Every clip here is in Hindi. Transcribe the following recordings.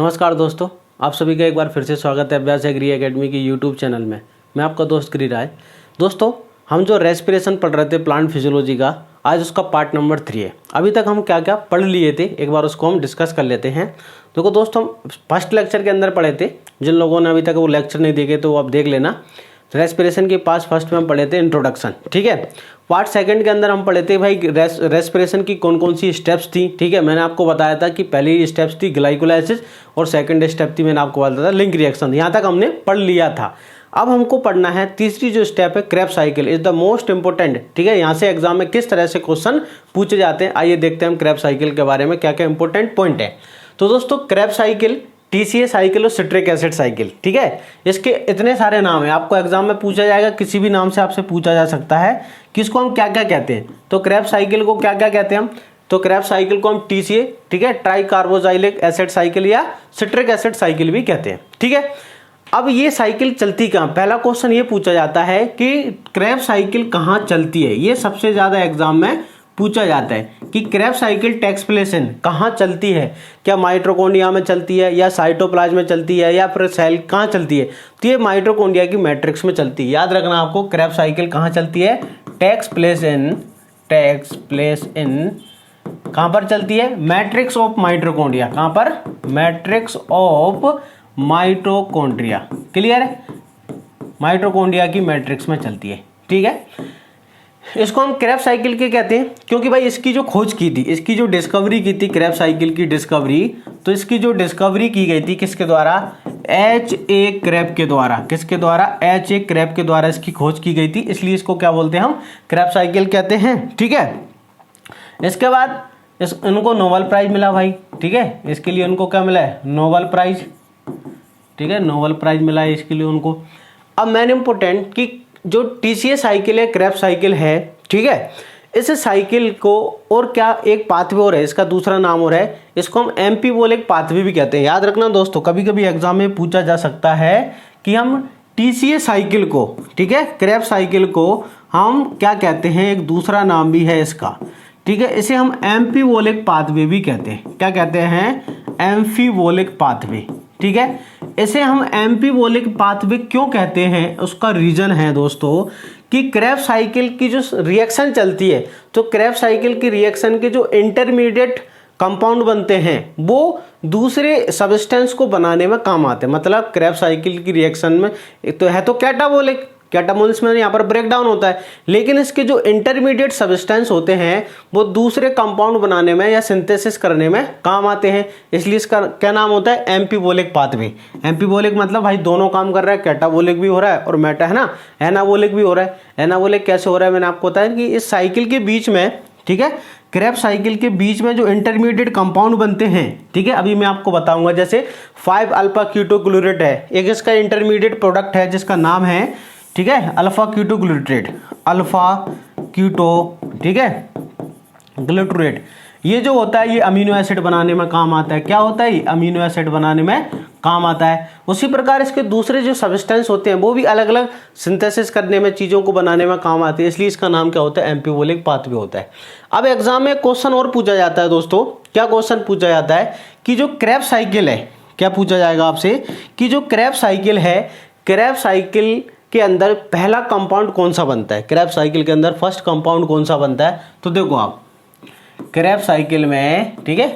नमस्कार दोस्तों, आप सभी का एक बार फिर से स्वागत है अभ्यास एग्री एकेडमी की यूट्यूब चैनल में। मैं आपका दोस्त गिरी राय। दोस्तों, हम जो रेस्पिरेशन पढ़ रहे थे प्लांट फिजियोलॉजी का, आज उसका पार्ट नंबर 3 है। अभी तक हम क्या क्या पढ़ लिए थे, एक बार उसको हम डिस्कस कर लेते हैं। देखो दोस्तों, हम फर्स्ट लेक्चर के अंदर पढ़े थे। जिन लोगों ने अभी तक वो लेक्चर नहीं देखे तो वो आप देख लेना। रेस्पिरेशन के पास फर्स्ट में हम पढ़े थे इंट्रोडक्शन, ठीक है। पार्ट सेकंड के अंदर हम पढ़े थे भाई रेस्पिरेशन की कौन कौन सी स्टेप्स थी, ठीक है। मैंने आपको बताया था कि पहली स्टेप्स थी ग्लाइकोलाइसिस और सेकंड स्टेप थी, मैंने आपको बताया था लिंक रिएक्शन। यहाँ तक हमने पढ़ लिया था। अब हमको पढ़ना है तीसरी जो स्टेप है, Krebs cycle is the most important, ठीक है। यहाँ से एग्जाम में किस तरह से क्वेश्चन पूछे जाते हैं, आइए देखते हैं हम क्रेब्स साइकिल के बारे में क्या क्या इंपॉर्टेंट पॉइंट है। तो दोस्तों, क्रेब्स साइकिल, टीसीए साइकिल और सिट्रिक एसिड साइकिल, ठीक है। इसके इतने सारे नाम हैं, आपको एग्जाम में पूछा जाएगा, किसी भी नाम से आपसे पूछा जा सकता है कि इसको हम क्या क्या कहते हैं। तो क्रेब्स साइकिल को क्या क्या कहते हैं हम, तो क्रेब्स साइकिल को हम टीसीए, ठीक है, ट्राई कार्बोजाइलिक एसिड साइकिल या सिट्रिक एसिड साइकिल भी कहते हैं, ठीक है। अब ये साइकिल चलती कहाँ, पहला क्वेश्चन ये पूछा जाता है कि क्रेब्स साइकिल कहाँ चलती है। ये सबसे ज्यादा एग्जाम में पूछा जाता है कि Krebs cycle takes place in, कहाँ चलती है, क्या माइटोकॉन्ड्रिया में चलती है या साइटोप्लाज्म में चलती है या फिर सेल कहाँ चलती है। तो ये माइटोकॉन्ड्रिया की मैट्रिक्स में चलती है। याद रखना आपको, क्रेब्स साइकिल कहाँ चलती है, टेक्स प्लेस इन कहाँ पर चलती है, मैट्रिक्स ऑफ माइटोकॉन्ड्रिया। कहाँ पर, मैट्रिक्स ऑफ माइटोकॉन्ड्रिया, क्लियर है, माइटोकॉन्ड्रिया की मैट्रिक्स में चलती है, ठीक है। इसको हम क्रेब्स साइकिल के कहते हैं क्योंकि भाई इसकी जो खोज की थी, इसकी जो डिस्कवरी की थी, क्रेब्स साइकिल की डिस्कवरी, तो इसकी जो डिस्कवरी की गई थी किसके द्वारा, एच.ए. क्रेब के द्वारा। किसके द्वारा, एच.ए. क्रेब के द्वारा इसकी खोज की गई थी, इसलिए इसको क्या बोलते हैं हम, क्रेब्स साइकिल कहते हैं, ठीक है। इसके बाद इनको नोबेल प्राइज मिला भाई, ठीक है। इसके लिए उनको क्या मिला है, नोबेल प्राइज, ठीक है, नोबेल प्राइज मिला है इसके लिए उनको। अब मेन इंपॉर्टेंट कि जो टीसीए साइकिल है, क्रेब्स साइकिल है, ठीक है, इस साइकिल को और क्या एक पाथवे और है, इसका दूसरा नाम और है, इसको हम एम्फीबोलिक पाथवे भी कहते हैं। याद रखना दोस्तों, कभी कभी एग्जाम में पूछा जा सकता है कि हम टीसीए साइकिल को, ठीक है, क्रेब्स साइकिल को हम क्या कहते हैं, एक दूसरा नाम भी है इसका, ठीक है। इसे हम एम्फीबोलिक पाथवे भी कहते हैं। क्या कहते हैं, एम्फीबोलिक पाथवे, ठीक है। इसे हम एम्फीबोलिक पाथवे क्यों कहते हैं, उसका रीजन है दोस्तों कि क्रेब्स साइकिल की जो रिएक्शन चलती है, तो क्रेब्स साइकिल की रिएक्शन के जो इंटरमीडिएट कंपाउंड बनते हैं वो दूसरे सब्सटेंस को बनाने में काम आते हैं। मतलब क्रेब्स साइकिल की रिएक्शन में एक तो है तो कैटाबोलिक, कैटाबोलिक्स में यहाँ पर ब्रेक डाउन होता है, लेकिन इसके जो इंटरमीडिएट सब्सटेंस होते हैं वो दूसरे कंपाउंड बनाने में या सिंथेसिस करने में काम आते हैं, इसलिए इसका क्या नाम होता है, एम्फीबोलिक पाथवे। एम्फीबोलिक मतलब भाई दोनों काम कर रहा है, कैटाबोलिक भी हो रहा है और मेटा है ना, एनाबोलिक भी हो रहा है। एनाबोलिक कैसे हो रहा है, मैंने आपको बताया कि इस साइकिल के बीच में, ठीक है, क्रेब्स साइकिल के बीच में जो इंटरमीडिएट कंपाउंड बनते हैं, ठीक है, अभी मैं आपको बताऊंगा। जैसे 5 अल्फा कीटोग्लूरेट है, एक इसका इंटरमीडिएट प्रोडक्ट है जिसका नाम है, ठीक है, अल्फा कीटोग्लूट्रेट, अल्फा कीटो, ठीक है, ग्लूट्रेट। ये जो होता है ये अमीनो एसिड बनाने में काम आता है। क्या होता है, ये अमीनो एसिड बनाने में काम आता है। उसी प्रकार इसके दूसरे जो सब्सटेंस होते हैं वो भी अलग अलग सिंथेसिस करने में, चीज़ों को बनाने में काम आते हैं, इसलिए इसका नाम क्या होता है, एम्फीबोलिक पाथवे होता है। अब एग्जाम में क्वेश्चन और पूछा जाता है दोस्तों, क्या क्वेश्चन पूछा जाता है कि जो क्रेब्स साइकिल है, क्या पूछा जाएगा आपसे कि जो क्रेब्स साइकिल है, क्रेब्स साइकिल के अंदर पहला कंपाउंड कौन सा बनता है, क्रेब्स साइकिल के अंदर फर्स्ट कंपाउंड कौन सा बनता है। तो देखो आप क्रेब्स साइकिल में, ठीक है,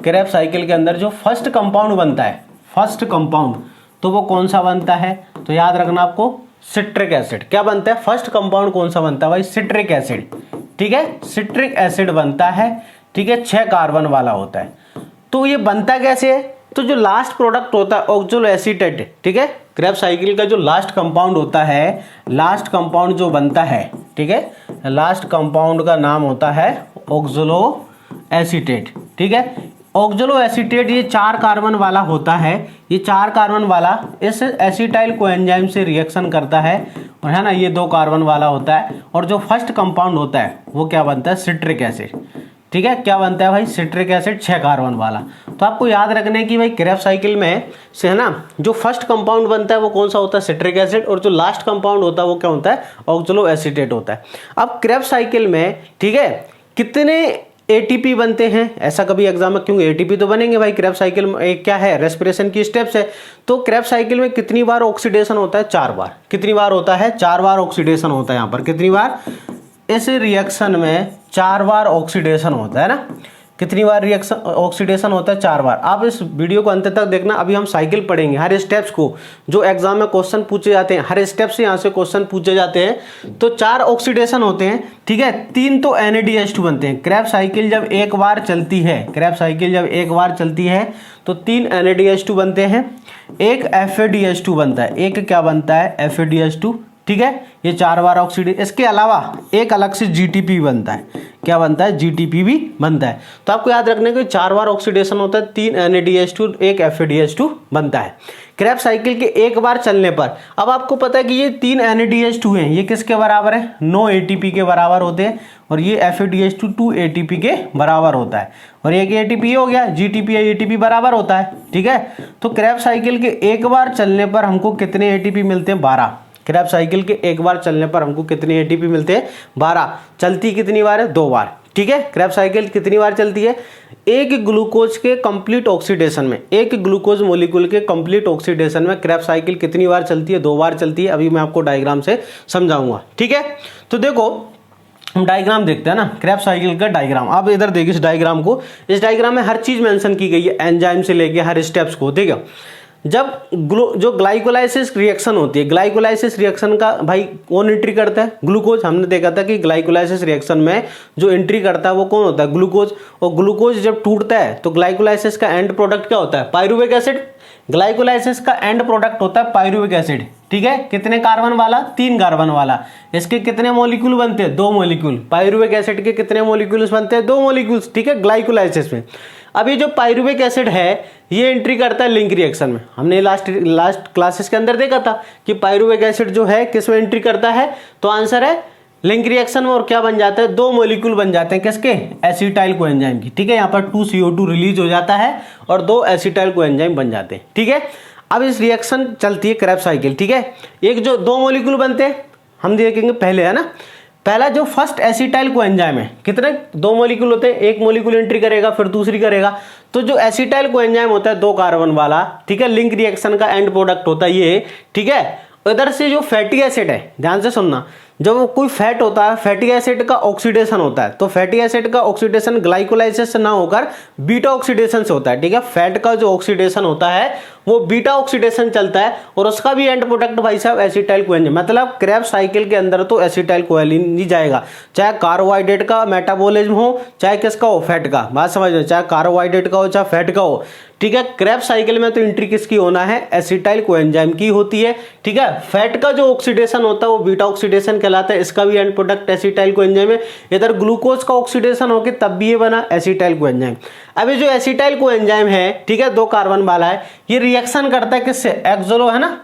क्रेब्स साइकिल के अंदर जो फर्स्ट कंपाउंड बनता है, फर्स्ट कंपाउंड, तो वो कौन सा बनता है, तो याद रखना आपको, सिट्रिक एसिड। क्या बनता है, फर्स्ट कंपाउंड कौन सा बनता है भाई, सिट्रिक एसिड, ठीक है, सिट्रिक एसिड बनता है, ठीक है, 6 कार्बन वाला होता है। तो ये बनता कैसे है, तो जो लास्ट प्रोडक्ट होता है ऑक्सलो एसीटेट, ठीक है, क्रेब्स साइकिल का जो लास्ट कंपाउंड होता है, लास्ट कंपाउंड जो बनता है, ठीक है, लास्ट कंपाउंड का नाम होता है ऑक्सलो एसीटेट, ठीक है। ऑक्सलो एसीटेट ये 4 कार्बन वाला होता है। ये 4 कार्बन वाला इस एसिटाइल कोएंजाइम से रिएक्शन करता है, और है ना, ये 2 कार्बन वाला होता है। और जो फर्स्ट कंपाउंड होता है वो क्या बनता है, सिट्रिक एसिड, ठीक है। क्या बनता है भाई, सिट्रिक एसिड 6 कार्बन वाला। तो आपको याद रखना है कि भाई क्रेब्स साइकिल में से, है ना, जो फर्स्ट कंपाउंड बनता है वो कौन सा होता है, सिट्रिक एसिड, और जो लास्ट कंपाउंड होता है वो क्या होता है, ऑक्सलो एसीटेट होता है। अब क्रेब्स साइकिल में, ठीक है, कितने एटीपी बनते हैं, ऐसा कभी एग्जाम में, क्योंकि एटीपी तो बनेंगे भाई। क्रेब्स साइकिल में क्या है, रेस्पिरेशन की स्टेप्स है। तो क्रेब्स साइकिल में कितनी बार ऑक्सीडेशन होता है, 4 बार। कितनी बार होता है, 4 बार ऑक्सीडेशन होता है। यहाँ पर कितनी बार, इस रिएक्शन में 4 बार ऑक्सीडेशन होता है ना। कितनी बार रिएक्शन ऑक्सीडेशन होता है, 4 बार। आप इस वीडियो को अंत तक देखना। अभी हम साइकिल पढ़ेंगे, हर स्टेप्स को, जो एग्जाम में क्वेश्चन पूछे जाते हैं, हर स्टेप से यहाँ से क्वेश्चन पूछे जाते हैं। तो 4 ऑक्सीडेशन होते हैं, ठीक है। 3 तो NADH2 बनते हैं। क्रेब्स साइकिल जब एक बार चलती है, क्रेब्स साइकिल जब एक बार चलती है तो 3 NADH2 बनते हैं, एक FADH2 बनता है। एक क्या बनता है, FADH2, ठीक है। ये 4 बार ऑक्सीडेशन। इसके अलावा एक अलग से GTP बनता है। क्या बनता है, GTP भी बनता है। तो आपको याद रखने के 4 बार ऑक्सीडेशन होता है, 3 NADH2, एक FADH2 बनता है क्रेब्स साइकिल के एक बार चलने पर। अब आपको पता है कि ये 3 NADH2 हैं, ये किसके बराबर है, 9 ATP के बराबर होते हैं। और ये FADH2 2 ATP के बराबर होता है। और एक ATP हो गया, GTP या ATP बराबर होता है, ठीक है। तो क्रेब्स साइकिल के एक बार चलने पर हमको कितने ATP मिलते हैं, 12। क्रेब्स साइकिल के एक बार चलने पर हमको कितने ATP मिलते हैं, 12। चलती कितनी बार है, 2 बार, ठीक है। क्रेब्स साइकिल कितनी बार चलती है, एक ग्लूकोज के कंप्लीट ऑक्सीडेशन में, एक ग्लूकोज मॉलिक्यूल के कंप्लीट ऑक्सीडेशन में क्रेब्स साइकिल कितनी बार चलती है, 2 बार चलती है। अभी मैं आपको डायग्राम से समझाऊंगा, ठीक है। तो देखो हम डायग्राम देखते हैं ना, क्रेब्स साइकिल का डायग्राम। आप इधर देखिए इस डायग्राम को, इस डायग्राम में हर चीज मेंशन की गई है, एंजाइम से लेके हर स्टेप्स को, ठीक है। जब जो ग्लाइकोलाइसिस रिएक्शन होती है, ग्लाइकोलाइसिस रिएक्शन का भाई कौन एंट्री करता है, ग्लूकोज। हमने देखा था कि ग्लाइकोलाइसिस रिएक्शन में जो एंट्री करता है वो कौन होता है, ग्लूकोज। और ग्लूकोज जब टूटता है तो ग्लाइकोलाइसिस का एंड प्रोडक्ट क्या होता है, पायरुविक एसिड। ग्लाइकोलाइसिस का एंड प्रोडक्ट होता है पायरुविक एसिड, ठीक है। कितने कार्बन वाला, 3 कार्बन वाला। इसके कितने मॉलिक्यूल बनते हैं, 2 मॉलिक्यूल। पायरुविक एसिड के कितने मॉलिक्यूल्स बनते हैं, 2 मॉलिक्यूल्स, ठीक है, ग्लाइकोलाइसिस में। अब ये जो पायरुविक एसिड है ये एंट्री करता है लिंक रिएक्शन में। हमने लास्ट क्लासेस के अंदर देखा था कि पायरुविक एसिड जो है किस में एंट्री करता है, तो आंसर है लिंक रिएक्शन में। और क्या बन जाता है, 2 मॉलिक्यूल बन जाते हैं, किसके, एसिटाइल कोएंजाइम की, ठीक है। यहाँ पर 2CO2 रिलीज हो जाता है और 2 एसिटाइल कोएंजाइम बन जाते हैं, ठीक है। अब इस रिएक्शन चलती है क्रेब्स साइकिल, ठीक है। एक जो 2 मॉलिक्यूल बनते हैं हम देखेंगे पहले, है ना। पहला जो फर्स्ट एसिटाइल कोएंजाइम है, कितने, 2 मॉलिक्यूल होते हैं, एक मॉलिक्यूल एंट्री करेगा फिर दूसरी करेगा। तो जो एसिटाइल कोएंजाइम होता है 2 कार्बन वाला, ठीक है, लिंक रिएक्शन का एंड प्रोडक्ट होता है ये, ठीक है। इधर से जो फैटी एसिड है, ध्यान से सुनना, जब कोई फैट होता है, फैटी एसिड का ऑक्सीडेशन होता है, तो फैटी एसिड का ऑक्सीडेशन ग्लाइकोलाइसिस से ना होकर बीटा ऑक्सीडेशन से होता है, ठीक है। फैट का जो ऑक्सीडेशन होता है वो बीटा ऑक्सीडेशन चलता है और उसका भी एंड प्रोडक्ट भाई साहब एसिटाइल कोएंजाइम। मतलब क्रेब्स साइकिल के अंदर तो एसिटाइल कोएलिन ही जाएगा, चाहे कार्बोहाइड्रेट का मेटाबॉलिज्म हो, चाहे किसका हो, फैट का। बात समझ लो, चाहे कार्बोहाइड्रेट का हो चाहे फैट का हो, ठीक है। क्रेब्स साइकिल में तो एंट्री किसकी होना है, एसिटाइल कोएंजाइम की होती है, ठीक है। फैट का जो ऑक्सीडेशन होता है वो बीटा ऑक्सीडेशन कहलाता है, इसका भी एंड प्रोडक्ट एसिटाइल कोएंजाइम है। इधर ग्लूकोज का ऑक्सीडेशन होकर तब भी ये बना एसिटाइल कोएंजाइम। अब ये जो एसिटाइल कोएंजाइम है, ठीक है, 2 कार्बन वाला है, ये रिएक्शन करता है किससे, एक्सोलो, है ना,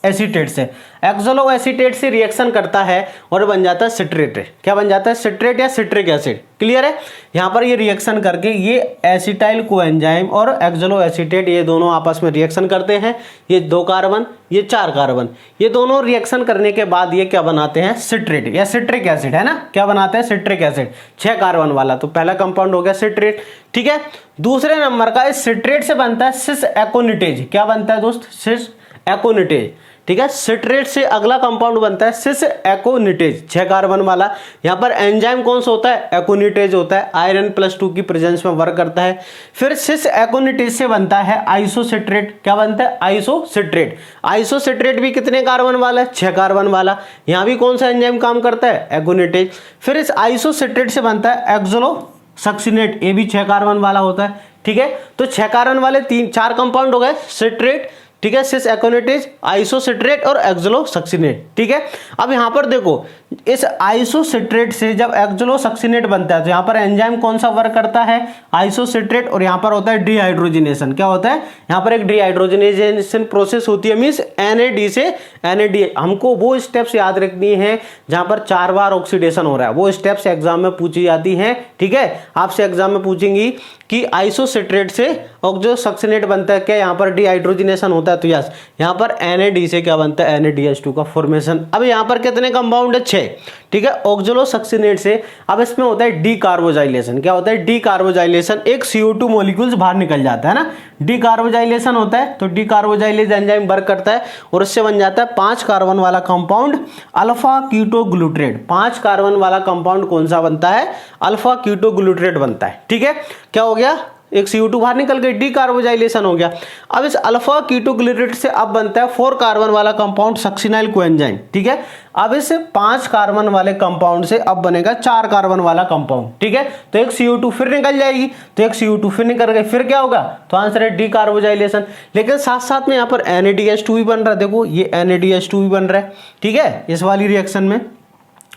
एसीटेट से। एक्सोलो एसीटेट से रिएक्शन करता है और बन जाता है सिट्रेट। क्या बन जाता है, सिट्रेट या सिट्रिक एसिड। क्लियर है। यहाँ पर ये रिएक्शन करके ये एसिटाइल कोएंजाइम और एक्सोलो एसीटेट ये दोनों आपस में रिएक्शन करते हैं। ये 2 कार्बन, ये 4 कार्बन, ये दोनों रिएक्शन करने के बाद ये क्या बनाते हैं, सिट्रेट या सिट्रिक एसिड, है ना। क्या बनाते हैं, सिट्रिक एसिड, 6 कार्बन वाला। तो पहला कंपाउंड हो गया सिट्रेट, ठीक है। दूसरे नंबर का इस सिट्रेट से बनता है सिस एकोनिटेज। क्या बनता है दोस्त, सिस एकोनिटेज, ठीक है। सिट्रेट से अगला कंपाउंड बनता है सिस एकोनिटेज, 6 कार्बन वाला। यहाँ पर एंजाइम कौन सा होता है, एकोनिटेज होता है, आयरन +2 की प्रेजेंस में वर्क करता है। फिर सिस एकोनिटेज से बनता है आइसोसिट्रेट। क्या बनता है, आइसोसिट्रेट। आइसोसिट्रेट भी कितने कार्बन वाला है, 6 कार्बन वाला। यहाँ भी कौन सा एंजाइम काम करता है, एकोनिटेज। फिर इस आइसोसिट्रेट से बनता है एक्सोलोसक्सिनेट, ये भी 6 कार्बन वाला होता है, ठीक है। तो 6 कार्बन वाले 4 कंपाउंड हो गए, सिट्रेट, ठीक है, सिस एकोनिटेज, आइसोसिट्रेट और एक्सोलोसक्सिनेट, ठीक है। अब यहां पर देखो इस आइसोसिट्रेट से जब एक्सोलोसक्सिनेट बनता है तो यहां पर एंजाइम कौन सा वर्क करता है, आइसोसिट्रेट, और यहां पर होता है डिहाइड्रोजिनेशन। क्या होता है, यहां पर एक डिहाइड्रोजिनेशन प्रोसेस होती है, मींस NAD से NAD। हमको वो स्टेप्स याद रखनी है जहां पर 4 बार ऑक्सीडेशन हो रहा है, वो स्टेप्स एग्जाम में पूछी जाती हैं, ठीक है। आपसे एग्जाम में पूछेंगी कि आइसोसिट्रेट से एक्सोलोसक्सिनेट बनता है, क्या यहाँ पर डिहाइड्रोजिनेशन होता है, तो यस, यहाँ पर NAD से क्या बनता है, NADH2 का फॉर्मेशन। अब यहाँ पर कितने कंपाउंड है, 6, ठीक है, ऑक्सोलोसक्सिनेट से। अब इसमें होता है डीकार्बोजाइलेशन। क्या होता है? डीकार्बोजाइलेशन, एक CO2 मॉलिक्यूल्स बाहर निकल जाता है ना, डीकार्बोजाइलेशन होता है। तो डीकार्बोजाइलेज एंजाइम वर्क करता है और उससे बन जाता है 5 कार्बन वाला कंपाउंड अल्फा कीटोग्लूट्रेट। 5 कार्बन वाला कंपाउंड कौन सा बनता है? अल्फा कीटोग्लूट्रेट बनता है। ठीक है, क्या हो गया? एक CO2 बाहर निकल गई, डीकार्बोजाइलेशन हो गया। अब इस अल्फा कीटोग्लूट्रेट से अब बनता है 4 कार्बन वाला कंपाउंड सक्सिनाइल कोएंजाइम। ठीक है, अब इस 5 कार्बन वाले कंपाउंड से अब बनेगा 4 कार्बन वाला कंपाउंड। ठीक है, तो एक CO2 फिर निकल जाएगी, तो एक CO2 फिर निकल गई, फिर क्या होगा? तो आंसर है डीकार्बोजाइलेशन। लेकिन साथ साथ में यहाँ पर NADH2 भी बन रहा है। देखो ये NADH2 भी बन रहा है। ठीक है, इस वाली रिएक्शन में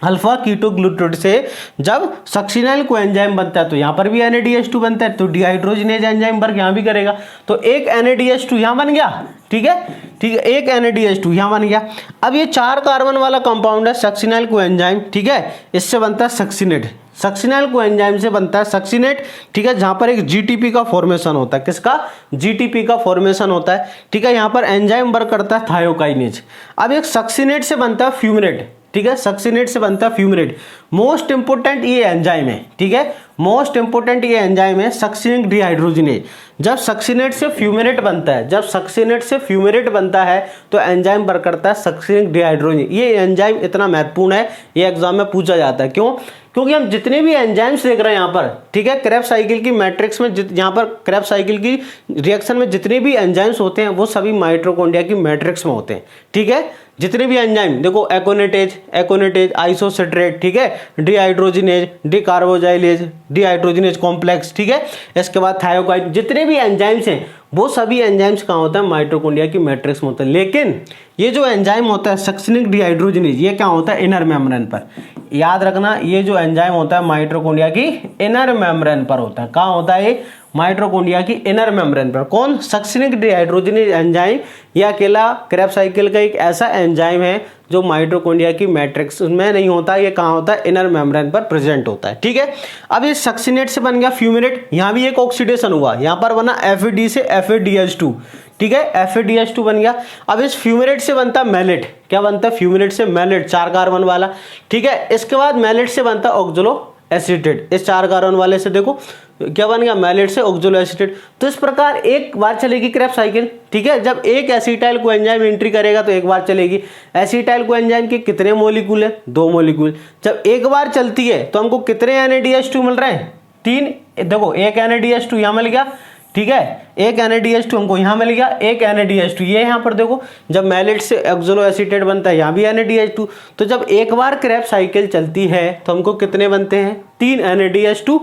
अल्फा कीटोग्लूट्रेट से जब सक्सिनाइल कोएंजाइम बनता है तो यहाँ पर भी NADH2 बनता है, तो डिहाइड्रोजिनेज एंजाइम वर्क यहाँ भी करेगा। तो एक NADH2 यहाँ बन गया। ठीक है, ठीक है, एक NADH2 यहाँ बन गया। अब ये 4 कार्बन वाला कंपाउंड है सक्सिनाइल कोएंजाइम। ठीक है, इससे बनता है सक्सिनेट। सक्सिनाइल कोएंजाइम से बनता है सक्सिनेट। ठीक है, जहां पर एक GTP का फॉर्मेशन होता है। किसका? GTP का फॉर्मेशन होता है। ठीक है, यहां पर एंजाइम वर्क करता है थायोकाइनेज। अब एक सक्सिनेट से बनता है फ्यूमिनेट। ठीक है, सक्सिनेट से बनता है फ्यूमिनेट। मोस्ट इंपोर्टेंट ये एंजाइम है। ठीक है, मोस्ट इंपोर्टेंट ये एंजाइम है सक्सिनिक डिहाइड्रोजिनेज। जब सक्सिनेट से फ्यूमिनेट बनता है, जब सक्सिनेट से फ्यूमिनेट बनता है तो एंजाइम वर्क करता है सक्सिनिक डिहाइड्रोजिनेज। ये एंजाइम इतना महत्वपूर्ण है, ये एग्जाम में पूछा जाता है। क्यों? क्योंकि हम जितने भी एंजाइम्स देख रहे हैं यहाँ पर, ठीक है, क्रेब्स साइकिल की मैट्रिक्स में, यहाँ पर क्रेब्स साइकिल की रिएक्शन में जितने भी एंजाइम्स होते हैं वो सभी माइटोकॉन्ड्रिया की मैट्रिक्स में होते हैं। ठीक है, जितने भी एंजाइम देखो, एकोनेटेज, आइसोसिट्रेट, ठीक है, डिहाइड्रोजिनेज, डीकार्बोजाइलेज, डिहाइड्रोजिनेज कॉम्प्लेक्स। ठीक है, इसके बाद थायोकाइनेज, जितने भी एंजाइम्स हैं वो सभी एंजाइम्स कहाँ होता है? माइटोकॉन्ड्रिया की मैट्रिक्स में होता है। लेकिन ये जो एंजाइम होता है सक्सिनिक डिहाइड्रोजिनेज, ये क्या होता है? इनर मेम्ब्रेन पर। याद रखना, ये जो एंजाइम होता है माइटोकॉन्ड्रिया की इनर मेम्ब्रेन पर होता है। कहाँ होता है ये? माइटोकॉन्ड्रिया की इनर मेम्ब्रेन पर। कौन? Succinic dehydrogenase enzyme. यह अकेला क्रेब्स साइकिल का एक ऐसा एंजाइम है जो माइटोकॉन्ड्रिया की मैट्रिक्स में नहीं होता, ये कहाँ होता है? इनर मेम्ब्रेन पर प्रेजेंट होता है। ठीक है, अब इस सक्सिनेट से बन गया फ्यूमिनेट। यहाँ भी एक ऑक्सीडेशन हुआ, यहाँ पर बना FAD से FADH2। ठीक है, FADH2 बन गया। अब इस फ्यूमिनेट से बनता मैलेट। क्या बनता है? फ्यूमिनेट से मैलेट, 4 कार्बन वाला। ठीक है, इसके बाद मैलेट से बनता ऑक्सोलो एसीटेट। इस 4 कार्बन वाले से देखो क्या बन गया? मैलेट से ऑक्सोलो एसीटेट। तो इस प्रकार एक बार चलेगी क्रेब्स साइकिल। ठीक है, जब एक एसिटाइल कोएंजाइम एंट्री करेगा तो एक बार चलेगी। एसिटाइल कोएंजाइम के कितने मॉलिक्यूल है? 2 मॉलिक्यूल। जब एक बार चलती है तो हमको कितने NADH2 मिल रहे हैं? 3। देखो, एक NADH2 यहाँ मिल गया। ठीक है, एक NADH2 हमको यहाँ मिल गया, एक NADH2 ये यहाँ पर देखो, जब मैलेट से ऑक्सोलो एसीटेट बनता है, यहाँ भी NADH2। तो जब एक बार क्रेब्स साइकिल चलती है तो हमको कितने बनते हैं? 3 NADH2,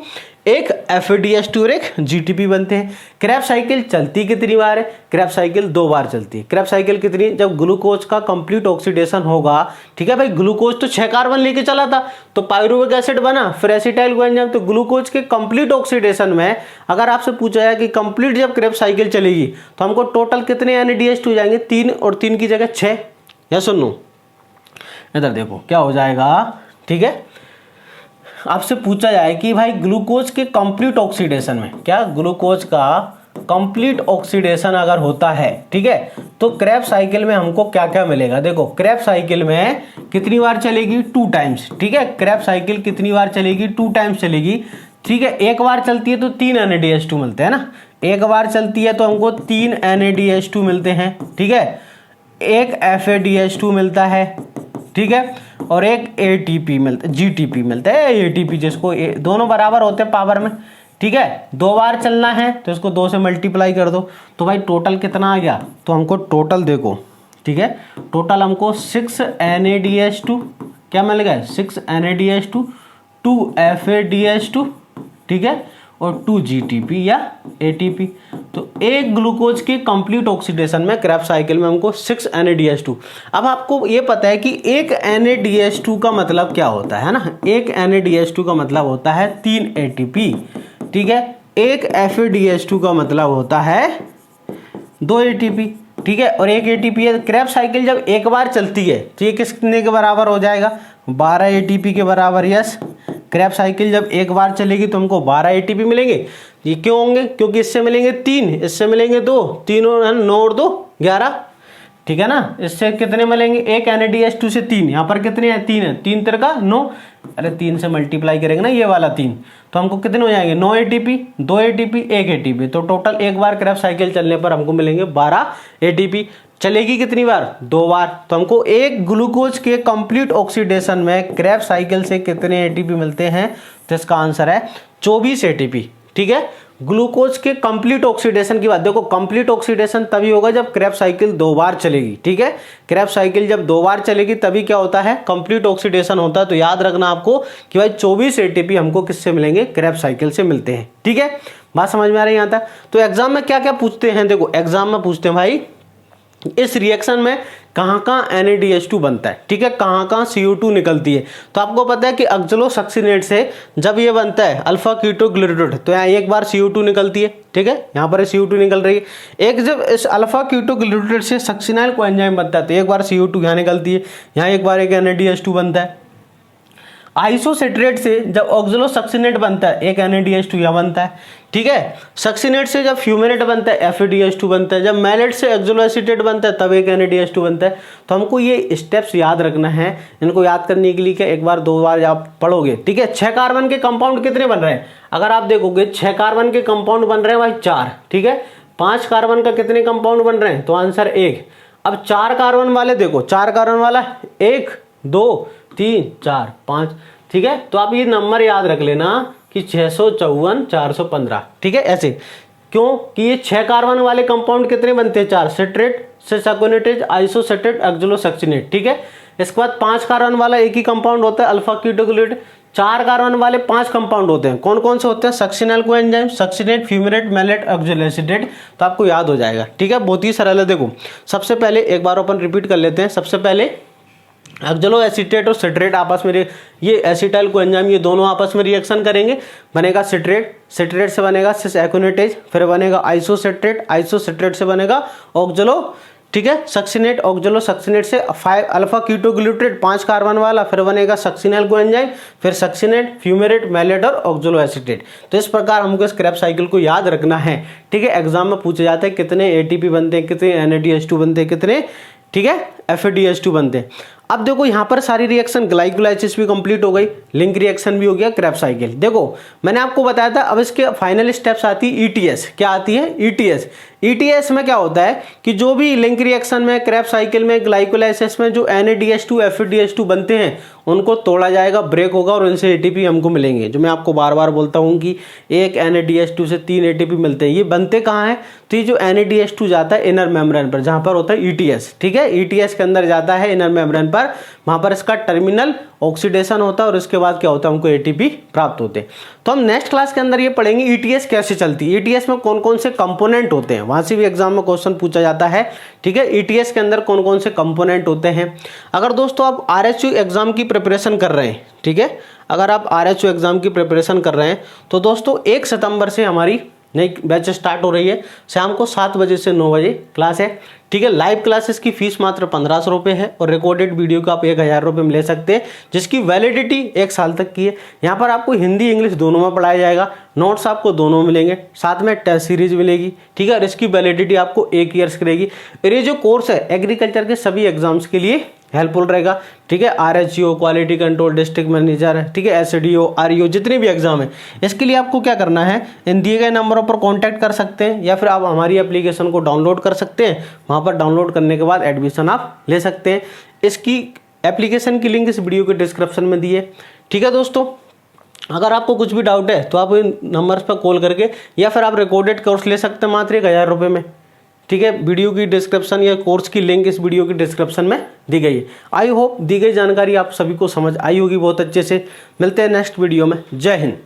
एक FADH2 और एक GTP बनते हैं। क्रेब्स साइकिल चलती कितनी बार है? क्रेब्स साइकिल 2 बार चलती है। क्रेब्स साइकिल कितनी? जब ग्लूकोज का कंप्लीट ऑक्सीडेशन होगा। ठीक है भाई, ग्लूकोज तो 6 कार्बन लेके चला था तो पायरुविक एसिड बना, फिर एसिटाइल कोएंजाइम। तो ग्लूकोज के कंप्लीट ऑक्सीडेशन में अगर आपसे पूछा जाए कि कंप्लीट जब क्रेब्स साइकिल चलेगी तो हमको टोटल कितने NADH2 जाएंगे? 3, और 3 की जगह 6। या सुनो, इधर देखो क्या हो जाएगा। ठीक है, आपसे पूछा जाए कि भाई ग्लूकोज के कंप्लीट ऑक्सीडेशन में, क्या ग्लूकोज का कंप्लीट ऑक्सीडेशन अगर होता है, ठीक है, तो क्रेब्स साइकिल में हमको क्या क्या मिलेगा? देखो, क्रेब्स साइकिल में कितनी बार चलेगी? 2 टाइम्स। ठीक है, क्रेब्स साइकिल कितनी बार चलेगी? 2 टाइम्स चलेगी। ठीक है, एक बार चलती है तो 3 NADH2 मिलते हैं ना। एक बार चलती है तो हमको 3 NADH2 मिलते हैं। ठीक है, एक FADH2 मिलता है। ठीक है, और एक ATP मिलता है, GTP मिलता है, ATP, जिसको दोनों बराबर होते हैं पावर में। ठीक है, 2 बार चलना है तो इसको 2 से मल्टीप्लाई कर दो। तो भाई टोटल कितना आ गया? तो हमको टोटल देखो, ठीक है, टोटल हमको 6 NADH2 क्या मिल गया? 6 NADH2, 2 FADH2, ठीक है, और 2 GTP या ATP। तो एक ग्लूकोज के कंप्लीट ऑक्सीडेशन में क्रेब्स साइकिल में हमको 6 NADH2। अब आपको ये पता है कि एक NADH2 का मतलब क्या होता है ना? एक NADH2 का मतलब होता है 3 ATP। ठीक है, एक FADH2 का मतलब होता है 2 ATP। ठीक है, और एक ATP है। क्रेब्स साइकिल जब एक बार चलती है तो ये किसने के बराबर हो जाएगा? 12 ATP के बराबर। यस, क्रेब्स साइकिल जब एक बार चलेगी तो हमको 12 ATP मिलेंगे। ये क्यों होंगे? क्योंकि इससे मिलेंगे 3, इससे मिलेंगे 2, 3 और 9 और 2 11। ठीक है ना। इससे कितने मिलेंगे, एक NADH2 से 3, यहाँ पर कितने हैं, 3 है, 3 तिर का 9, अरे 3 से मल्टीप्लाई करेंगे ना ये वाला 3, तो हमको कितने हो जाएंगे, 9 ATP, 2 ATP, 1 ATP, तो टोटल एक बार क्रैब साइकिल चलने पर हमको मिलेंगे 12 ATP। चलेगी कितनी बार, 2 बार। तो हमको एक ग्लूकोज के कंप्लीट ऑक्सीडेशन में क्रैब साइकिल से कितने ATP मिलते हैं, तो इसका आंसर है 24 ATP। ठीक है, ग्लूकोज के कंप्लीट ऑक्सीडेशन की बात, देखो कंप्लीट ऑक्सीडेशन तभी होगा जब क्रैब साइकिल 2 बार चलेगी। ठीक है, क्रैब साइकिल जब 2 बार चलेगी तभी क्या होता है, कंप्लीट ऑक्सीडेशन होता है। तो याद रखना आपको कि भाई 24 ATP हमको किससे मिलेंगे, क्रैब साइकिल से मिलते हैं। ठीक है, बात समझ में आ रही है यहाँ तक। तो एग्जाम में क्या क्या पूछते हैं, देखो एग्जाम में पूछते हैं भाई इस रिएक्शन में कहाँ कहाँ NADH2 बनता है। ठीक है, कहाँ कहाँ CO2 निकलती है। तो आपको पता है कि ऑक्सैलोसक्सिनेट से जब ये बनता है अल्फा कीटोग्लूटारेट, तो यहाँ एक बार CO2 निकलती है। ठीक है, यहाँ पर CO2 निकल रही है। एक जब इस अल्फा कीटोग्लूटारेट से सक्सिनाइल कोएंजाइम बनता है तो एक बार CO2 यहाँ निकलती है, यहाँ एक बार एक NADH2 बनता है। आइसोसेट्रेट से जब ऑक्सैलोसक्सिनेट बनता है एक NADH2 यहाँ बनता है। ठीक है, सक्सिनेट से जब फ्यूमेनेट बनता है FADH2 बनता है। जब मैलेट से ऑक्सैलोएसीटेट बनता है तब एक NADH2 बनता है। तो हमको ये स्टेप्स याद रखना है। इनको याद करने के लिए क्या एक बार 2 बार आप पढ़ोगे। ठीक है, 6 कार्बन के कंपाउंड कितने बन रहे हैं, अगर आप देखोगे 6 कार्बन के कंपाउंड बन रहे हैं भाई 4। ठीक है, 5 कार्बन का कितने कंपाउंड बन रहे हैं, तो आंसर 1। अब 4 कार्बन वाले देखो, 4 कार्बन वाला 1 2 3 4 5। ठीक है, तो आप ये नंबर याद रख लेना कि 654 415। ठीक है, ऐसे क्यों कि ये 6 कार्बन वाले कंपाउंड कितने बनते हैं, 4, सिट्रेट से सैकोनेटेज आइसोसेटेट ऑक्सैलोसक्सिनेट। ठीक है, इसके बाद 5 कार्बन वाला एक ही कंपाउंड होता है अल्फा कीटोग्लूटारेट। 4 कार्बन वाले 5 कंपाउंड होते हैं, कौन कौन से होते हैं, सक्सिनाइल कोएंजाइम, सक्सिनेट, फ्यूमेनेट, मैलेट, ऑक्सैलोएसीटेट। तो आपको याद हो जाएगा। ठीक है, बहुत ही सरल है। देखो सबसे पहले एक बार अपन रिपीट कर लेते हैं। सबसे पहले ऑक्सैलोएसीटेट और सिट्रेट आपस में, ये एसिटाइल कोएंजाइम ये दोनों आपस में रिएक्शन करेंगे, बनेगा सिट्रेट, सिट्रेट से बनेगा सिस एकोनेटेज, फिर बनेगा आइसोसेट्रेट, आइसोसेट्रेट से बनेगा ऑक्सैलो। ठीक है, सक्सिनेट, ऑक्सैलोसक्सिनेट से 5 अल्फा कीटोग्लूटारेट 5 कार्बन वाला, फिर बनेगा सक्सिनाइल कोएंजाइम, फिर सक्सिनेट, फ्यूमेरेट, मैलेट और ऑक्सैलोएसीटेट। तो इस प्रकार हमको इस क्रैब साइकिल को याद रखना है। ठीक है, एग्जाम में पूछे जाते हैं कितने ATP बनते हैं, कितने NADH2 बनते हैं, कितने ठीक है FADH2 बनते हैं। अब देखो यहाँ पर सारी रिएक्शन ग्लाइकोलाइसिस भी कंप्लीट हो गई, लिंक रिएक्शन भी हो गया, क्रैब साइकिल। देखो मैंने आपको बताया था अब इसके फाइनल स्टेप्स आती है ETS। क्या आती है, ETS। ETS में क्या होता है कि जो भी लिंक रिएक्शन में, क्रैब साइकिल में, ग्लाइकोलाइसिस में जो NADH2 FADH2 बनते हैं उनको तोड़ा जाएगा, ब्रेक होगा और उनसे ATP हमको मिलेंगे। जो मैं आपको बार बार बोलता हूँ कि एक NADH2 से 3 ATP मिलते हैं। ये बनते कहाँ हैं, तो ये जो NADH2 जाता है इनर मेम्ब्रेन पर, जहाँ पर होता है ETS। ठीक है, ETS के अंदर जाता है इनर मेम्ब्रेन पर, वहाँ पर इसका टर्मिनल ऑक्सीडेशन होता है और उसके बाद क्या होता है, हमको ATP प्राप्त होते हैं। तो हम नेक्स्ट क्लास के अंदर ये पढ़ेंगे ETS कैसे चलती है, ETS में कौन कौन से कंपोनेंट होते हैं, वहाँ से भी एग्जाम में क्वेश्चन पूछा जाता है। ठीक है, ETS के अंदर कौन कौन से कंपोनेंट होते हैं। अगर दोस्तों आप RHU एग्जाम की प्रिपरेशन कर रहे हैं, ठीक है, अगर आप RHU एग्जाम की प्रिपरेशन कर रहे हैं तो दोस्तों 1 सितंबर से हमारी नई बैच स्टार्ट हो रही है। शाम को 7 बजे से 9 बजे क्लास है। ठीक है, लाइव क्लासेस की फीस मात्र 1500 रुपये है और रिकॉर्डेड वीडियो का आप 1000 रुपये में ले सकते हैं, जिसकी वैलिडिटी 1 साल तक की है। यहाँ पर आपको हिंदी इंग्लिश दोनों में पढ़ाया जाएगा, नोट्स आपको दोनों मिलेंगे, साथ में टेस्ट सीरीज मिलेगी। ठीक है, और इसकी वैलिडिटी आपको 1 ईयर्स की रहेगी। और ये जो कोर्स है एग्रीकल्चर के सभी एग्जाम्स के लिए हेल्पफुल रहेगा। ठीक है, RHU, quality control, district manager, ठीक है, SDO, REO जितने भी एग्जाम है, इसके लिए आपको क्या करना है, इन दिए गए नंबरों पर कांटेक्ट कर सकते हैं या फिर आप हमारी एप्लीकेशन को डाउनलोड कर सकते हैं। वहाँ पर डाउनलोड करने के बाद एडमिशन आप ले सकते हैं। इसकी एप्लीकेशन की लिंक इस वीडियो के डिस्क्रिप्शन में दी है। ठीक है दोस्तों, अगर आपको कुछ भी डाउट है तो आप इन नंबर्स पर कॉल करके या फिर आप रिकॉर्डेड कोर्स ले सकते हैं मात्र 1000 रुपये में। ठीक है, वीडियो की डिस्क्रिप्शन या कोर्स की लिंक इस वीडियो की डिस्क्रिप्शन में दी गई है। आई होप दी गई जानकारी आप सभी को समझ आई होगी बहुत अच्छे से। मिलते हैं नेक्स्ट वीडियो में। जय हिंद।